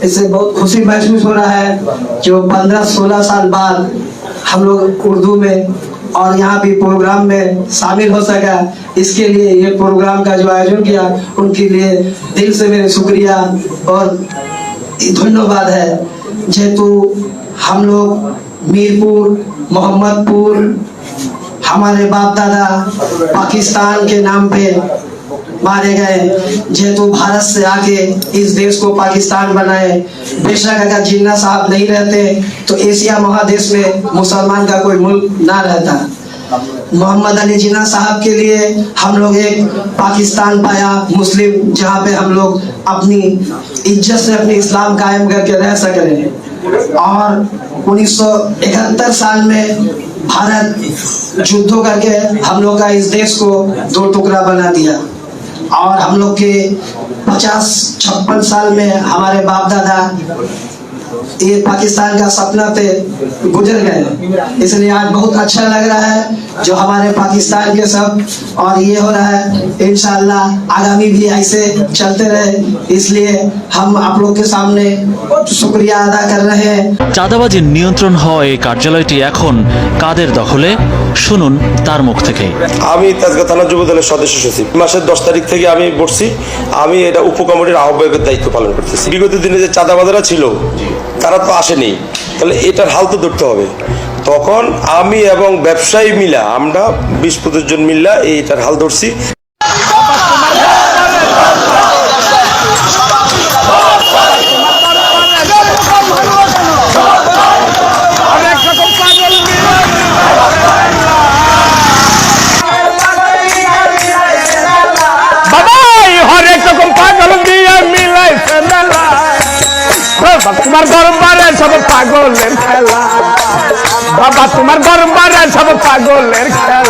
इससे बहुत खुशी महसूस हो रहा है जो 15-16 साल बाद हम लोग उर्दू में और यहाँ भी प्रोग्राम में शामिल हो सका। इसके लिए ये प्रोग्राम का जो आयोजन किया उनके लिए दिल से मेरे शुक्रिया और धन्यवाद है। जेहेतु हम लोग मीरपुर मोहम्मदपुर हमारे बाप दादा पाकिस्तान के नाम पे मारे गए, जेहेतु भारत से आके इस देश को पाकिस्तान बनाए। बेशक अगर जिन्ना साहब नहीं रहते तो एशिया महादेश में मुसलमान का कोई मुल्क ना रहता। मोहम्मद अली जिन्ना साहब के लिए हम लोग एक पाकिस्तान पाया मुस्लिम, जहाँ पे हम लोग अपनी इज्जत से अपनी इस्लाम कायम करके रह सके। और 1971 साल में भारत युद्धों करके हम लोग का इस देश को 2 टुकड़ा बना दिया और हम लोग के 50-56 साल में हमारे बाप दादा ये पाकिस्तान का सपना पे गुजर गए। इसलिए आज बहुत अच्छा लग रहा है जो हमारे पाकिस्तान के सब और ये हो रहा है। इंशाअल्लाह आगामी भी ऐसे चलते रहे, इसलिए हम आप लोग के सामने शुक्रिया अदा कर रहे हैं। চাঁদাবাজি নিয়ন্ত্রণ হওয়া এই কার্যালয়টি এখন কাদের দখলে শুনুন তার মুখ থেকে। আমি তেজগাঁ থানা যুব দলের সদস্য সচিব, মাসের 10 তারিখ থেকে আমি বসছি। আমি এটা উপকমিটির আহ্বায়কের দায়িত্ব পালন করতেছি। বিগত দিনে যে চাঁদাবাজারা ছিল তারা তো আসেনি, তাহলে এটার হাল তো ধরতে হবে। তখন আমি এবং ব্যবসায়ী মিলা আমরা 20-25 জন মিলা এইটার হাল ধরছি। তোমার গরবারে সব পাগলের খেলা বাবা, তোমার গরবারে সব পাগলের খেলা।